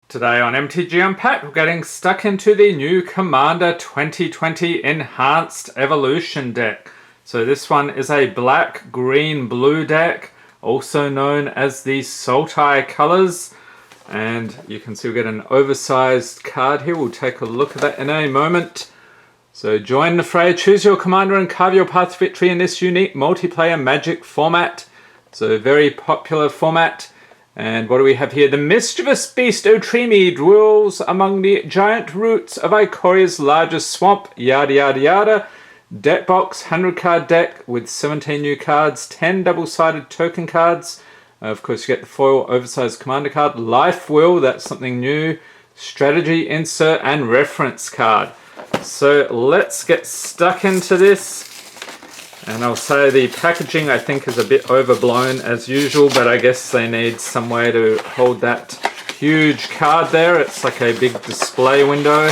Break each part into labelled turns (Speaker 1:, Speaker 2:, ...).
Speaker 1: Today on MTG Unpacked, we're getting stuck into the new Commander 2020 Enhanced Evolution deck. So this one is a black, green, blue deck, also known as the Sultai colors. And you can see we get an oversized card here. We'll take a look at that in a moment. So join the fray, choose your commander and carve your path to victory in this unique multiplayer Magic format. So a very popular format. And what do we have here? The mischievous beast Otrimi dwells among the giant roots of Ikoria's largest swamp, yada yada yada. Deck box, 100 card deck with 17 new cards, 10 double-sided token cards. Of course you get the foil oversized commander card. Life Will, that's something new. Strategy, insert and reference card. So let's get stuck into this. And I'll say the packaging I think is a bit overblown as usual, but I guess they need some way to hold that huge card there. It's like a big display window.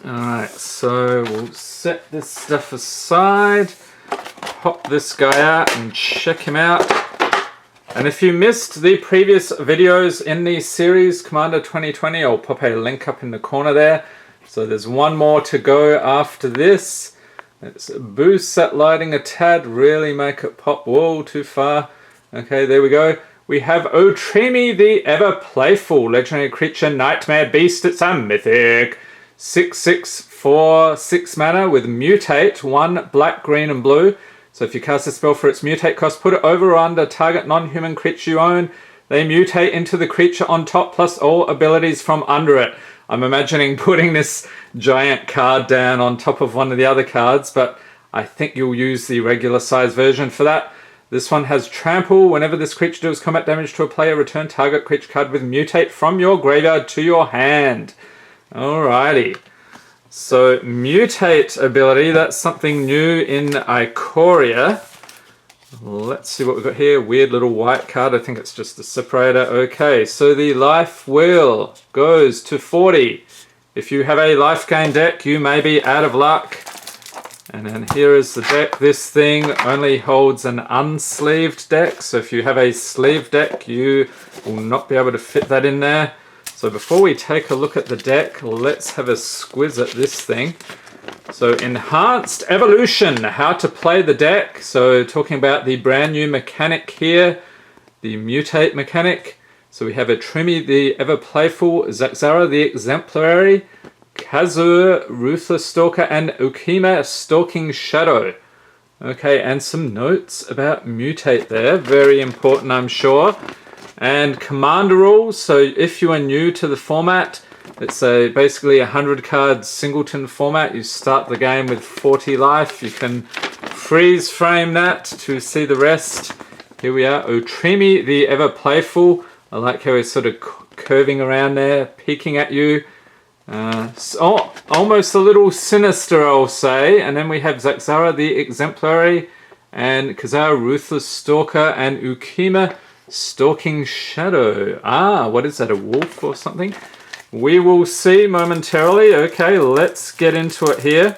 Speaker 1: Alright, so we'll set this stuff aside, pop this guy out and check him out. And if you missed the previous videos in the series Commander 2020, I'll pop a link up in the corner there. So there's one more to go after this. Let's boost that lighting a tad, really make it pop. Whoa, too far. Okay, there we go. We have Otrimi the Ever-Playful, legendary creature, nightmare beast. It's a mythic. 6/6 for 6 mana with mutate, 1 black, green and blue. So if you cast a spell for its mutate cost, put it over or under target non-human creature you own. They mutate into the creature on top plus all abilities from under it. I'm imagining putting this giant card down on top of one of the other cards, but I think you'll use the regular size version for that. This one has trample. Whenever this creature deals combat damage to a player, return target creature card with mutate from your graveyard to your hand. Alrighty. So mutate ability, that's something new in Ikoria. Let's see what we've got here. Weird little white card. I think it's just a separator. Okay, so the life wheel goes to 40. If you have a life gain deck, you may be out of luck. And then here is the deck. This thing only holds an unsleeved deck. So if you have a sleeved deck, you will not be able to fit that in there. So before we take a look at the deck, let's have a squiz at this thing. So Enhanced Evolution, how to play the deck. So talking about the brand new mechanic here, the mutate mechanic. So we have Otrimi the Ever-Playful, Zaxara the Exemplary, Kazur, Ruthless Stalker, and Ukima, Stalking Shadow. Okay, and some notes about mutate there, very important I'm sure. And commander rules, so if you are new to the format, it's basically 100 card singleton format. You start the game with 40 life. You can freeze frame that to see the rest. Here we are, Otrimi the Ever-Playful. I like how he's sort of curving around there, peeking at you. So, almost a little sinister, I'll say. And then we have Zaxara the Exemplary, and Kazar, Ruthless Stalker, and Ukima, Stalking Shadow. Ah, what is that, a wolf or something? We will see momentarily. Okay, let's get into it here.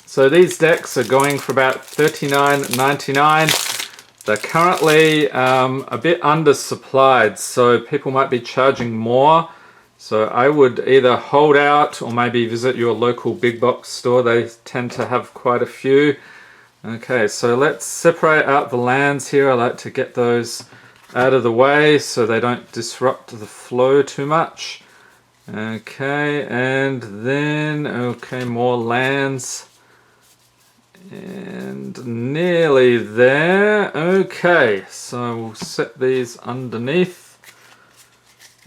Speaker 1: So these decks are going for about $39.99. They're currently a bit undersupplied, so people might be charging more. So I would either hold out or maybe visit your local big box store. They tend to have quite a few. Okay, so let's separate out the lands here. I like to get those out of the way so they don't disrupt the flow too much. Okay, and then, okay, more lands. And nearly there. Okay, so we'll set these underneath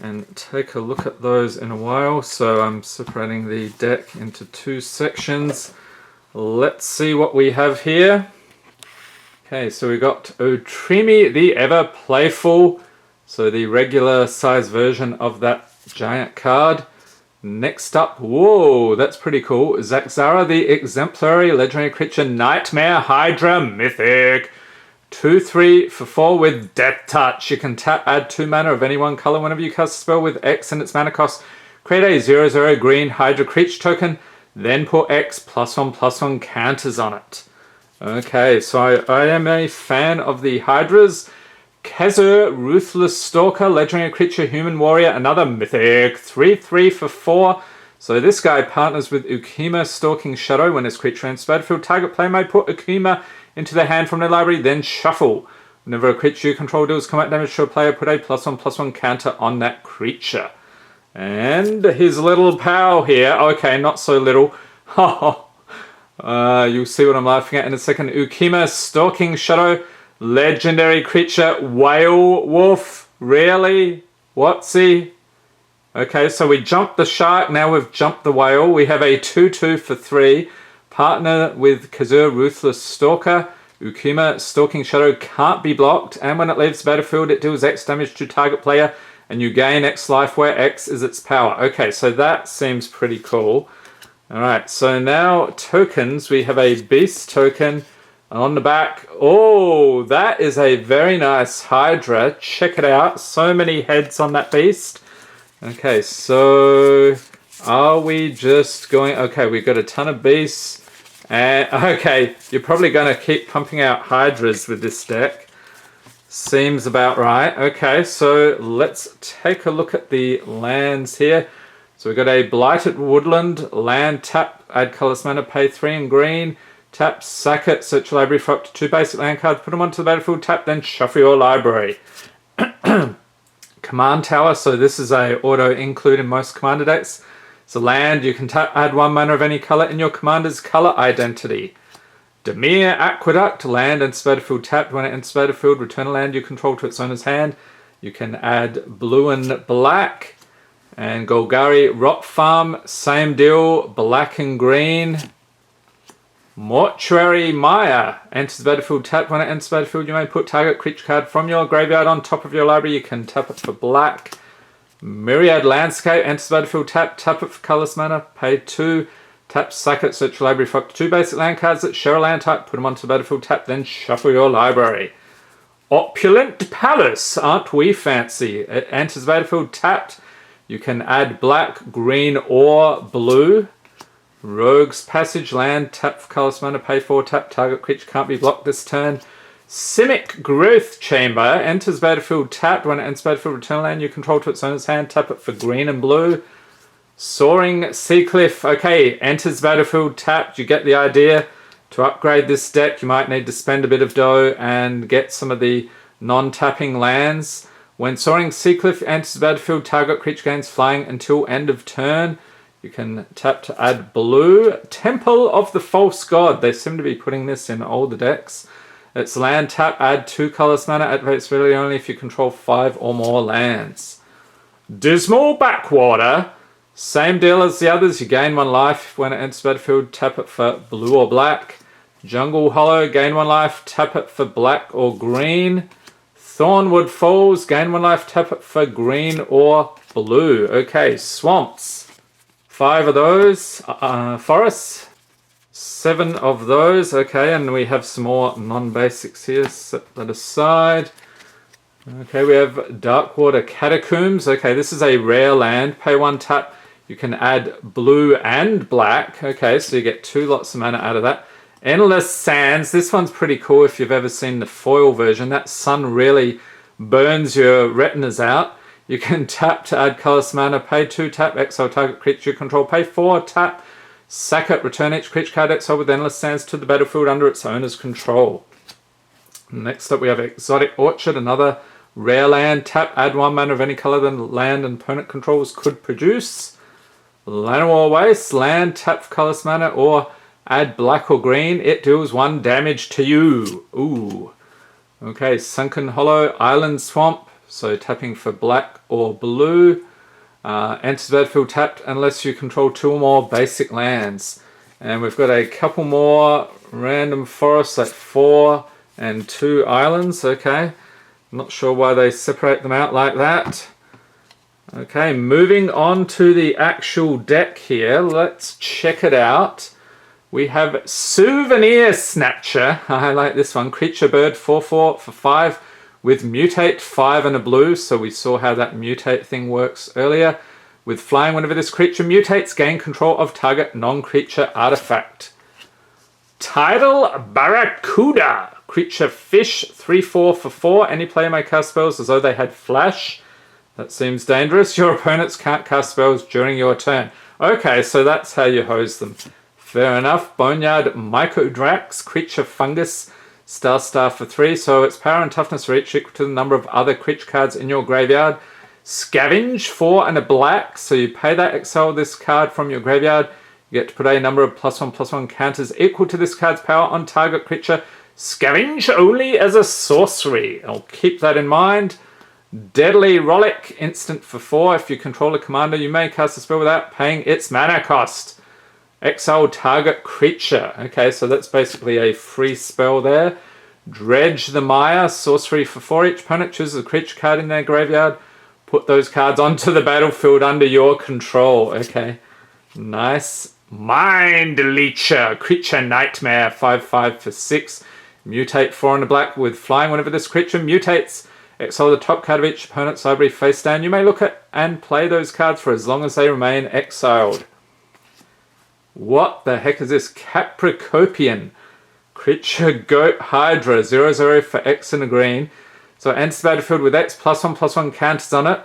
Speaker 1: and take a look at those in a while. So I'm separating the deck into 2 sections. Let's see what we have here. Okay, so we got Otrimi the Ever-Playful. So the regular size version of that giant card. Next up, whoa, that's pretty cool. Zaxara the Exemplary, legendary creature, Nightmare Hydra, mythic. 2/3 for 4 with Death Touch. You can tap, add 2 mana of any one color whenever you cast a spell with X and its mana cost. Create a 0/0 green Hydra creature token, then put X +1/+1 counters on it. Okay, so I am a fan of the Hydras. Kazur, Ruthless Stalker, legendary creature, human warrior, another mythic. 3/3 for 4. So this guy partners with Ukima, Stalking Shadow. When this creature enters the battlefield, target player may put Ukima into their hand from their library, then shuffle. Whenever a creature you control deals combat damage to a player, put a +1/+1 counter on that creature. And his little pal here. Okay, not so little. You'll see what I'm laughing at in a second. Ukima, Stalking Shadow. Legendary creature, Whale Wolf. Really? What's he? Okay, so we jumped the shark, now we've jumped the whale. We have a 2/2 for 3. Partner with Kazur, Ruthless Stalker. Ukima, Stalking Shadow can't be blocked, and when it leaves the battlefield, it deals X damage to target player, and you gain X life where X is its power. Okay, so that seems pretty cool. Alright, so now tokens. We have a beast token. On the back, oh, that is a very nice Hydra. Check it out. So many heads on that beast. Okay, so are we just going... Okay, we've got a ton of beasts. And okay, you're probably going to keep pumping out Hydras with this deck. Seems about right. Okay, so let's take a look at the lands here. So we've got a Blighted Woodland, land, tap, add colorless mana, pay 3 in green. Tap, sack it, search your library for up to 2 basic land cards, put them onto the battlefield, tap, then shuffle your library. Command Tower, so this is a auto include in most commander decks. It's a land, you can tap, add 1 mana of any color in your commander's color identity. Demir Aqueduct, land enters battlefield tapped. When it enters battlefield, return a land you control to its owner's hand. You can add blue and black. And Golgari Rock Farm, same deal, black and green. Mortuary Maya enters the battlefield tapped. When it enters the battlefield, you may put target creature card from your graveyard on top of your library. You can tap it for black. Myriad Landscape enters the battlefield tapped. Tap it for colorless mana. Pay 2. Tap, sack it, search your library for up to 2 basic land cards that share a land type. Put them onto the battlefield tapped. Then shuffle your library. Opulent Palace. Aren't we fancy? It enters the battlefield tapped. You can add black, green, or blue. Rogue's Passage, land, tap for colorless mana, pay 4, tap, target creature can't be blocked this turn. Simic Growth Chamber, enters battlefield tapped. When it enters battlefield, return land you control to its owner's hand, tap it for green and blue. Soaring Seacliff, okay, enters battlefield tapped. You get the idea. To upgrade this deck, you might need to spend a bit of dough and get some of the non-tapping lands. When Soaring Seacliff enters the battlefield, target creature gains flying until end of turn. You can tap to add blue. Temple of the False God. They seem to be putting this in older decks. It's land, tap, add 2 colorless mana. Activates really only if you control 5 or more lands. Dismal Backwater. Same deal as the others. You gain 1 life. When it enters the battlefield, tap it for blue or black. Jungle Hollow. Gain 1 life. Tap it for black or green. Thornwood Falls. Gain 1 life. Tap it for green or blue. Okay, Swamps. 5 of those. Forests. 7 of those. Okay, and we have some more non-basics here. Set that aside. Okay, we have Darkwater Catacombs. Okay, this is a rare land. Pay 1 tap. You can add blue and black. Okay, so you get 2 lots of mana out of that. Endless Sands. This one's pretty cool if you've ever seen the foil version. That sun really burns your retinas out. You can tap to add colorless mana, pay 2, tap, exile target creature you control, pay 4, tap, sack it, return each creature card exile with Endless Sands to the battlefield under its owner's control. Next up we have Exotic Orchard, another rare land, tap, add 1 mana of any color than land and opponent controls could produce. Llanowar Waste, land, tap for colorless mana, or add black or green, it deals 1 damage to you. Ooh. Okay, Sunken Hollow, Island Swamp. So tapping for black or blue. Enters the battlefield tapped unless you control 2 or more basic lands. And we've got a couple more random forests at 4 and 2 islands. Okay, not sure why they separate them out like that. Okay, moving on to the actual deck here. Let's check it out. We have Souvenir Snatcher. I like this one. Creature bird 4/4 for 5. With mutate 5 and a blue, so we saw how that mutate thing works earlier. With flying, whenever this creature mutates, gain control of target non-creature artifact. Tidal Barracuda. creature fish, 3/4 for 4. Any player may cast spells as though they had flash. That seems dangerous. Your opponents can't cast spells during your turn. Okay, so that's how you hose them. Fair enough. Boneyard Mycodrax, creature fungus, star for 3. So its power and toughness are each equal to the number of other creature cards in your graveyard. Scavenge, 4 and a black. So you pay that, exile this card from your graveyard. You get to put a number of +1/+1 counters equal to this card's power on target creature. Scavenge only as a sorcery. I'll keep that in mind. Deadly Rollick, instant for 4. If you control a commander, you may cast a spell without paying its mana cost. Exile target creature. Okay, so that's basically a free spell there. Dredge the Mire, sorcery for 4. Each opponent chooses a creature card in their graveyard. Put those cards onto the battlefield under your control. Okay, nice. Mind Leecher, creature nightmare, 5/5 for 6. Mutate 4 and a black with flying. Whenever this creature mutates, exile the top card of each opponent's library face down. You may look at and play those cards for as long as they remain exiled. What the heck is this? Capricopian, creature goat hydra, 0/0 for X and a green. So it enters the battlefield with X +1/+1 counters on it.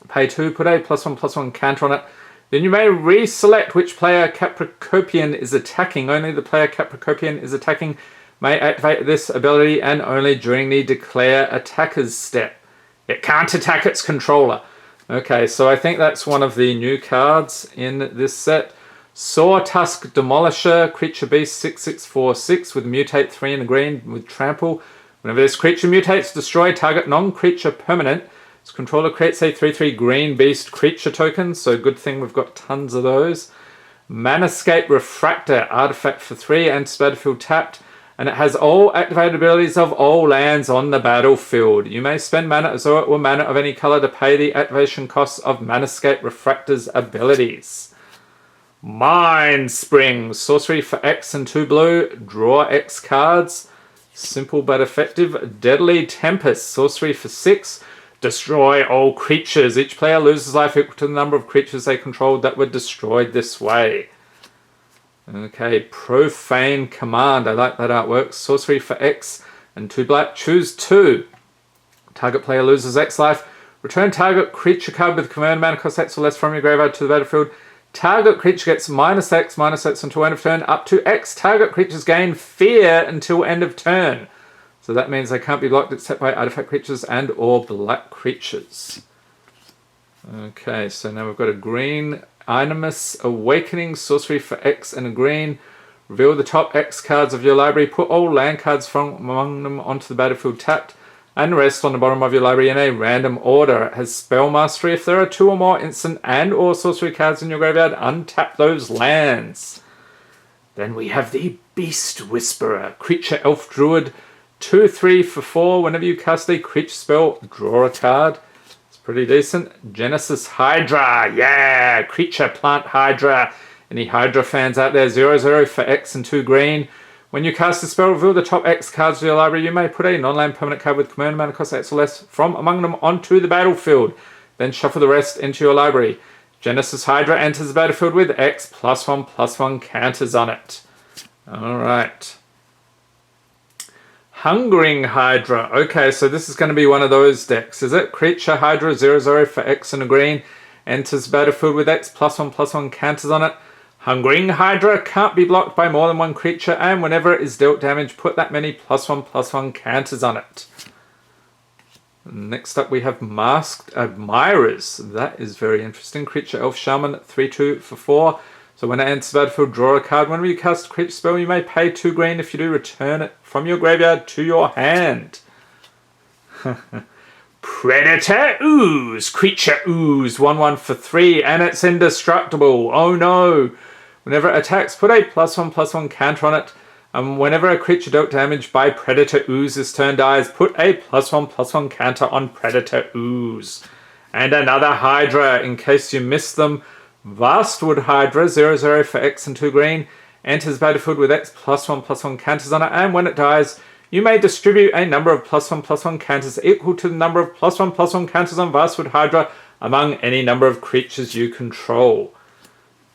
Speaker 1: Pay 2, put a +1/+1 counter on it. Then you may reselect which player Capricopian is attacking. Only the player Capricopian is attacking may activate this ability, and only during the declare attacker's step. It can't attack its controller. Okay, so I think that's one of the new cards in this set. Sawtusk Demolisher, creature beast, 6/6/4/6 with mutate 3 and a green with trample. Whenever this creature mutates, destroy target non-creature permanent. Its controller creates a 3/3 green beast creature token, so good thing we've got tons of those. Manascape Refractor, artifact for 3, enters battlefield tapped, and it has all activated abilities of all lands on the battlefield. You may spend mana as though it were mana of any color to pay the activation costs of Manascape Refractor's abilities. Mind Spring, sorcery for X and 2 blue, draw X cards. Simple but effective. Deadly Tempest, sorcery for 6, destroy all creatures. Each player loses life equal to the number of creatures they controlled that were destroyed this way. Okay, Profane Command, I like that artwork. Sorcery for X and 2 black, choose 2. Target player loses X life. Return target creature card with convert mana cost X or less from your graveyard to the battlefield. Target creature gets -X until end of turn. Up to X, target creatures gain fear until end of turn. So that means they can't be blocked except by artifact creatures and or black creatures. Okay, so now we've got a green Animus Awakening, sorcery for X and a green. Reveal the top X cards of your library. Put all land cards from among them onto the battlefield tapped, and rest on the bottom of your library in a random order. It has spell mastery. If there are 2 or more instant and or sorcery cards in your graveyard, untap those lands. Then we have the Beast Whisperer, creature elf druid, 2/3 for 4. Whenever you cast a creature spell, draw a card. It's pretty decent. Genesis Hydra, yeah, creature plant Hydra. Any Hydra fans out there? 0/0 for X and 2 green. When you cast a spell, reveal the top X cards of your library. You may put a non-land permanent card with command mana cost X or less from among them onto the battlefield. Then shuffle the rest into your library. Genesis Hydra enters the battlefield with X +1/+1 counters on it. Alright. Hungering Hydra. Okay, so this is going to be one of those decks, is it? Creature Hydra, 0/0 for X and a green. Enters the battlefield with X +1/+1 counters on it. Hungering Hydra can't be blocked by more than one creature, and whenever it is dealt damage, put that many +1/+1 counters on it. Next up we have Masked Admirers. That is very interesting. Creature Elf Shaman, 3/2 for 4. So when it enters the battlefield, draw a card. Whenever you cast a creature spell, you may pay 2 green. If you do, return it from your graveyard to your hand. Predator Ooze. Creature Ooze, 1/1 for 3, and it's indestructible. Oh no! Whenever it attacks, put a +1/+1 counter on it. And whenever a creature dealt damage by Predator Ooze's turn dies, put a +1/+1 counter on Predator Ooze. And another Hydra, in case you missed them. Vastwood Hydra, 0/0 for X and 2 green. Enters battlefield with X +1/+1 counters on it. And when it dies, you may distribute a number of +1/+1 counters equal to the number of +1/+1 counters on Vastwood Hydra among any number of creatures you control.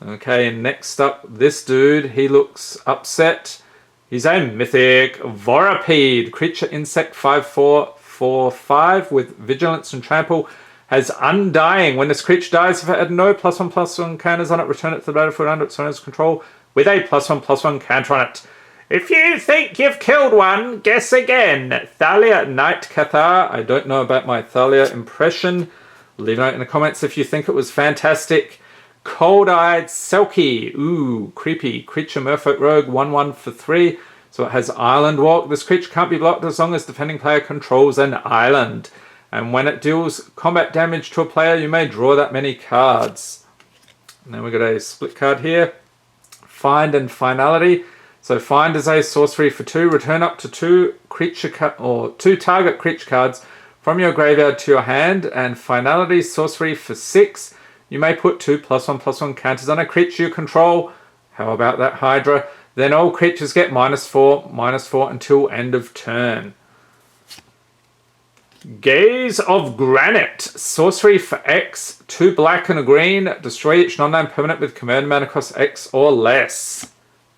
Speaker 1: Okay, next up, this dude, he looks upset. He's a mythic Vorapede. Creature insect 5/4/5 with vigilance and trample. Has Undying. When this creature dies, if it had no +1/+1 counters on it, return it to the battlefield under its owner's control with a +1/+1 counter on it. If you think you've killed one, guess again. Thalia Knight Cathar. I don't know about my Thalia impression. Leave a note in the comments if you think it was fantastic. Cold-Eyed Selkie. Ooh, creepy. Creature Merfolk Rogue, 1/1 for 3. So it has Island Walk. This creature can't be blocked as long as defending player controls an island. And when it deals combat damage to a player, you may draw that many cards. And then we've got a split card here. Find and Finality. So Find is a sorcery for 2. Return up to 2 target creature cards from your graveyard to your hand. And Finality, sorcery for 6. You may put 2 +1/+1 counters on a creature you control. How about that, Hydra? Then all creatures get -4/-4 until end of turn. Gaze of Granite. Sorcery for X. 2 black and a green. Destroy each non-land permanent with command mana cost X or less.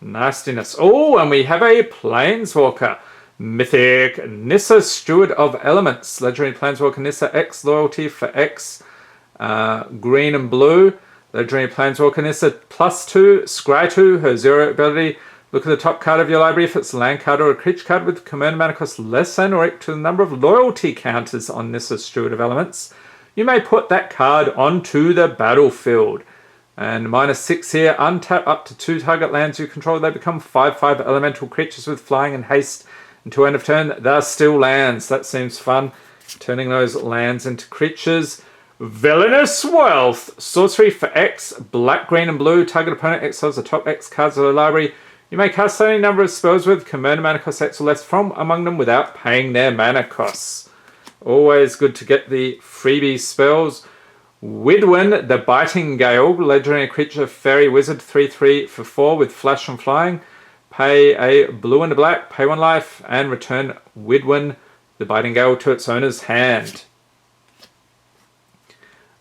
Speaker 1: Nastiness. Oh, and we have a Planeswalker. Mythic Nissa, Steward of Elements. Legendary Planeswalker Nissa X. Loyalty for X. Green and blue. Legendary Planeswalker Nissa +2. Scry 2. Her 0 ability. Look at the top card of your library if it's a land card or a creature card with command mana cost less than or equal to the number of loyalty counters on Nissa, Steward of Elements. You may put that card onto the battlefield. And -6 here, untap up to 2 target lands you control. They become 5/5 elemental creatures with flying and haste until end of turn. They're still lands. That seems fun. Turning those lands into creatures. Villainous Wealth. Sorcery for X. Black, green, and blue. Target opponent exiles the top X cards of the library. You may cast any number of spells with command mana cost X or less from among them without paying their mana costs. Always good to get the freebie spells. Widwin, the Biting Gale, legendary creature, fairy wizard, 3/3 for 4 with flash and flying. Pay a blue and a black, pay 1 life, and return Widwin, the Biting Gale, to its owner's hand.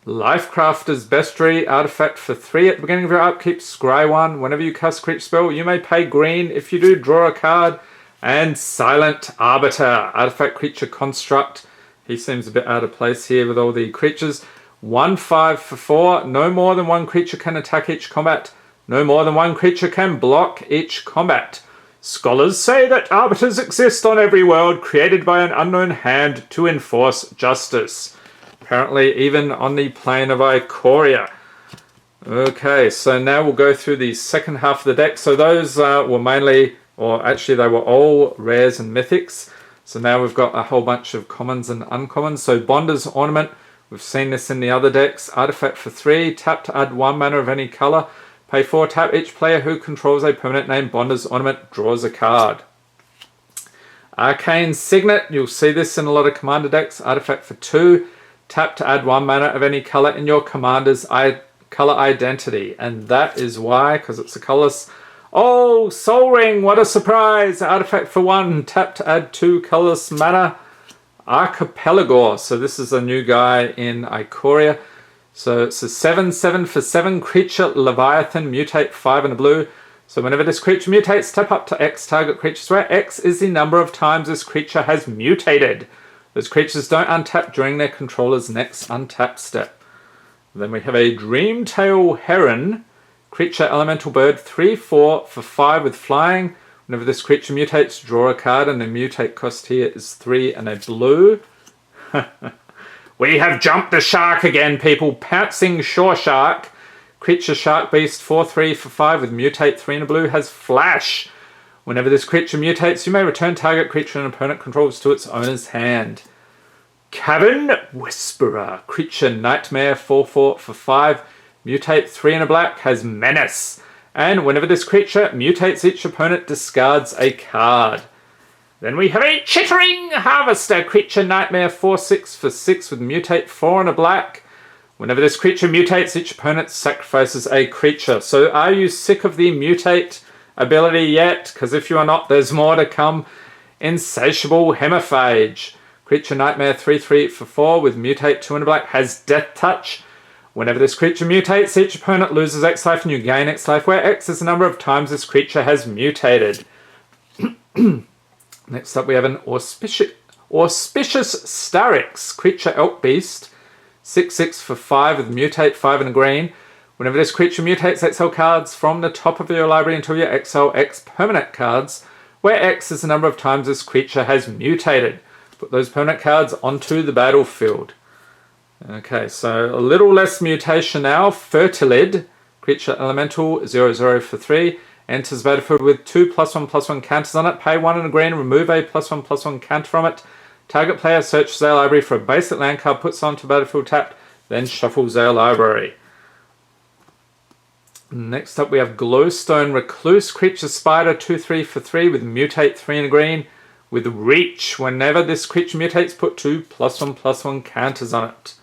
Speaker 1: Lifecrafter's Bestiary, artifact for 3. At the beginning of your upkeep, scry 1. Whenever you cast a creature spell, you may pay green. If you do, draw a card. And Silent Arbiter, artifact creature construct. He seems a bit out of place here with all the creatures. 1/5 for 4. No more than 1 creature can attack each combat. No more than 1 creature can block each combat. Scholars say that arbiters exist on every world created by an unknown hand to enforce justice. Apparently even on the plane of Ikoria. Okay, so now we'll go through the second half of the deck. So those were mainly, or actually they were all rares and mythics. So now we've got a whole bunch of commons and uncommons. So Bonder's Ornament, we've seen this in the other decks. Artifact for 3, tap to add 1 mana of any color. Pay 4, tap. Each player who controls a permanent named Bonder's Ornament draws a card. Arcane Signet, you'll see this in a lot of commander decks. Artifact for 2, tap to add 1 mana of any color in your commander's color identity. And that is why, because it's a colorless. Oh, Soul Ring, what a surprise! Artifact for 1, tap to add 2 colorless mana. Archipelago, so this is a new guy in Ikoria. So it's a 7/7 for 7 creature Leviathan, mutate 5 and a blue. So whenever this creature mutates, tap up to X target creatures, where X is the number of times this creature has mutated. Those creatures don't untap during their controller's next untap step. Then we have a Dreamtail Heron, creature elemental bird, 3/4 for 5 with flying. Whenever this creature mutates, draw a card, and the mutate cost here is 3 and a blue. We have jumped the shark again, people. Pouncing Shore Shark, creature shark beast, 4/3 for 5 with mutate, 3 and a blue, has flash. Whenever this creature mutates, you may return target creature an opponent controls to its owner's hand. Cavern Whisperer, creature nightmare, 4/4 for 5, mutate 3 and a black, has menace. And whenever this creature mutates, each opponent discards a card. Then we have a Chittering Harvester, creature nightmare, 4/6 for 6 with mutate 4 and a black. Whenever this creature mutates, each opponent sacrifices a creature. So are you sick of the mutate ability yet? Because if you are not, there's more to come. Insatiable Hemiphage, creature nightmare, 3/3 for 4 with mutate 2 and a black, has death touch. Whenever this creature mutates, each opponent loses X life and you gain X life, where X is the number of times this creature has mutated. Next up we have an Auspicious Starix, creature elk beast, 6/6 for 5 with mutate, 5 and a green. Whenever this creature mutates, exile cards from the top of your library until you exile X permanent cards, where X is the number of times this creature has mutated. Put those permanent cards onto the battlefield. Okay, so a little less mutation now. Fertilid, creature elemental, 0/0 for 3. Enters battlefield with 2+1/+1 counters on it. Pay 1 and a green, remove a +1/+1 counter from it. Target player searches their library for a basic land card, puts it onto battlefield tapped, then shuffles their library. Next up we have Glowstone Recluse, creature spider, 2/3 for 3 with mutate, 3 and a green. With reach, whenever this creature mutates, put 2+1/+1 counters on it.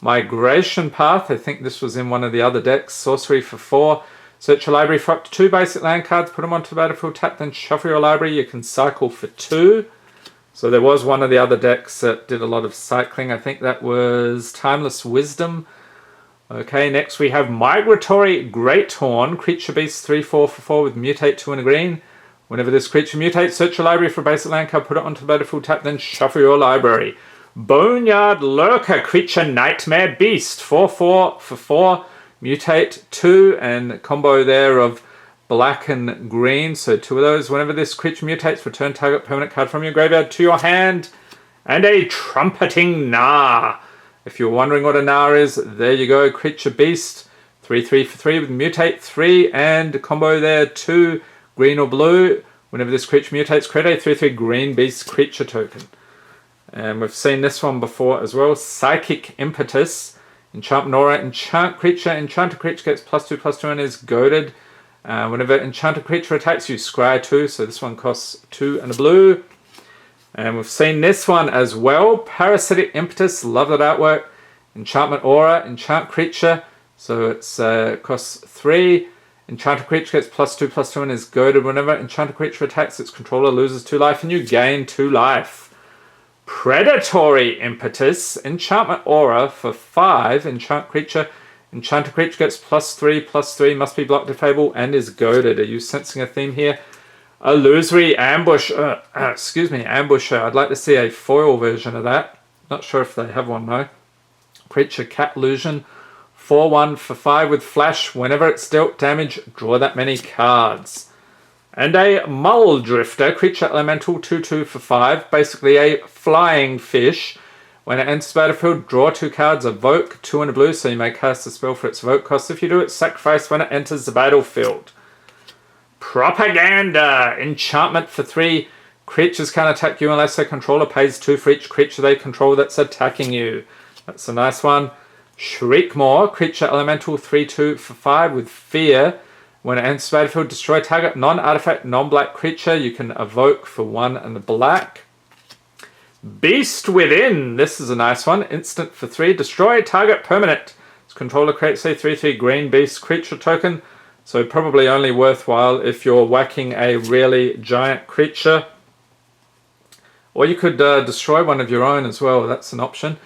Speaker 1: Migration Path, I think this was in one of the other decks, sorcery for 4. Search your library for up to 2 basic land cards, put them onto the battlefield tap, then shuffle your library. You can cycle for 2. So there was one of the other decks that did a lot of cycling. I think that was Timeless Wisdom. Okay, next we have Migratory Greathorn, creature beast, 3/4 for 4 with mutate, 2 and a green. Whenever this creature mutates, search your library for a basic land card, put it onto the battlefield tap, then shuffle your library. Boneyard Lurker, creature nightmare beast, 4/4 for 4. Mutate, 2, and combo there of black and green, so 2 of those. Whenever this creature mutates, return target permanent card from your graveyard to your hand. And a Trumpeting Gnar. If you're wondering what a Gnar is, there you go. Creature beast, 3/3 for 3 with mutate, 3, and combo there, 2, green or blue. Whenever this creature mutates, create a 3/3 green beast creature token. And we've seen this one before as well. Psychic Impetus. Enchantment Aura, enchant creature. Enchanted creature gets +2/+2 and is goaded. Whenever enchanted creature attacks you, scry 2. So this one costs 2 and a blue. And we've seen this one as well. Parasitic Impetus, love that artwork. Enchantment Aura, enchant creature. So it's costs 3. Enchanted creature gets +2/+2 and is goaded. Whenever enchanted creature attacks, its controller loses 2 life and you gain 2 life. Predatory Impetus, enchantment aura for 5, enchant creature. Enchanted creature gets +3/+3, must be blocked if able, and is goaded. Are you sensing a theme here? Illusory Ambusher. Ambusher. I'd like to see a foil version of that. Not sure if they have one though. Creature Cat Illusion, 4/1 for 5 with flash. Whenever it's dealt damage, draw that many cards. And a Mull Drifter, creature elemental, 2/2 for 5. Basically a flying fish. When it enters the battlefield, draw 2 cards, evoke 2 and a blue, so you may cast a spell for its evoke cost. If you do it, sacrifice when it enters the battlefield. Propaganda, enchantment for 3. Creatures can't attack you unless their controller pays 2 for each creature they control that's attacking you. That's a nice one. Shriekmaw, creature elemental, 3/2 for 5 with fear. When it enters the battlefield, destroy target non-artifact, non-black creature. You can evoke for 1 and a black. Beast Within. This is a nice one. Instant for 3. Destroy target permanent. Its controller creates a 3/3 green beast creature token. So probably only worthwhile if you're whacking a really giant creature. Or you could destroy one of your own as well. That's an option.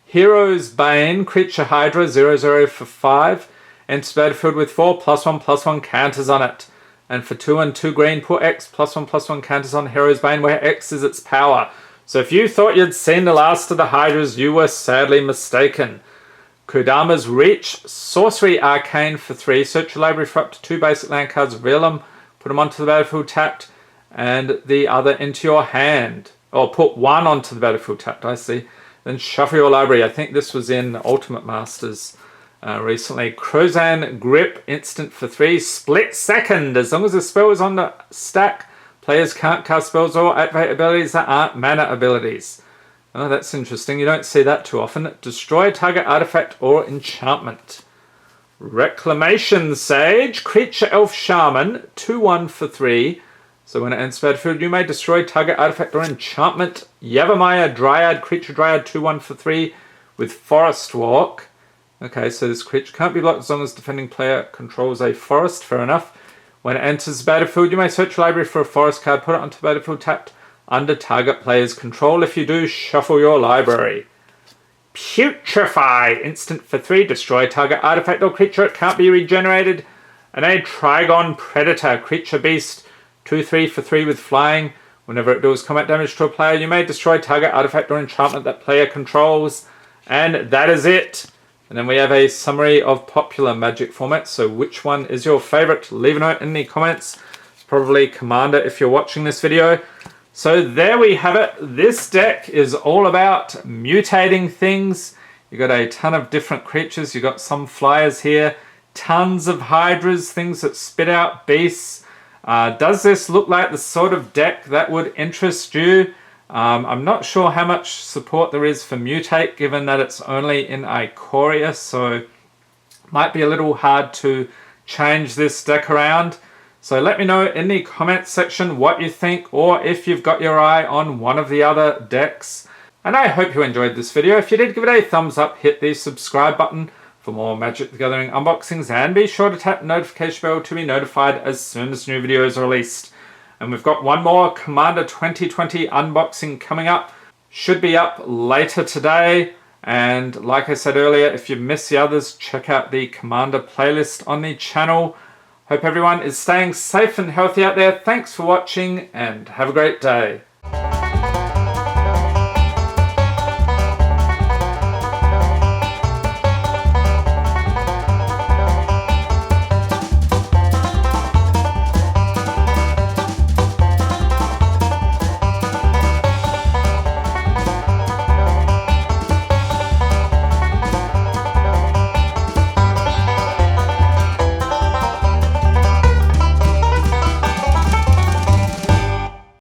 Speaker 1: Hero's Bane. Creature Hydra. 0/0 for 5. Enters battlefield with 4 +1/+1 counters on it. And for 2 and 2 green, put X +1/+1 counters on Hero's Bane, where X is its power. So if you thought you'd seen the last of the Hydras, you were sadly mistaken. Kodama's Reach, Sorcery Arcane for 3. Search your library for up to 2 basic land cards, reveal them, put them onto the battlefield tapped, and the other into your hand. Or put 1 onto the battlefield tapped, I see. Then shuffle your library. I think this was in Ultimate Masters. Recently. Crozan Grip, instant for 3. Split Second. As long as the spell is on the stack, players can't cast spells or activate abilities that aren't mana abilities. Oh, that's interesting. You don't see that too often. Destroy target artifact or enchantment. Reclamation Sage, creature elf shaman, 2/1 for 3. So when it enters battlefield, you may destroy target artifact or enchantment. Yavimaya Dryad, creature Dryad, 2/1 for 3 with Forest Walk. Okay, so this creature can't be blocked as long as defending player controls a forest. Fair enough. When it enters the battlefield, you may search your library for a forest card, put it onto the battlefield tapped under target player's control. If you do, shuffle your library. Putrefy, instant for 3. Destroy target artifact or creature. It can't be regenerated. And a Trigon Predator, creature beast, 2, 3 for 3 with flying. Whenever it deals combat damage to a player, you may destroy target artifact or enchantment that player controls. And that is it. And then we have a summary of popular Magic formats. So which one is your favorite? Leave a note in the comments. It's probably Commander if you're watching this video. So there we have it. This deck is all about mutating things. You got a ton of different creatures. You got some flyers here. Tons of hydras, things that spit out beasts. Does this look like the sort of deck that would interest you? I'm not sure how much support there is for Mutate, given that it's only in Ikoria, so might be a little hard to change this deck around. So let me know in the comments section what you think, or if you've got your eye on one of the other decks. And I hope you enjoyed this video. If you did, give it a thumbs up, hit the subscribe button for more Magic the Gathering unboxings, and be sure to tap the notification bell to be notified as soon as new videos are released. And we've got one more Commander 2020 unboxing coming up. Should be up later today. And like I said earlier, if you missed the others, check out the Commander playlist on the channel. Hope everyone is staying safe and healthy out there. Thanks for watching and have a great day.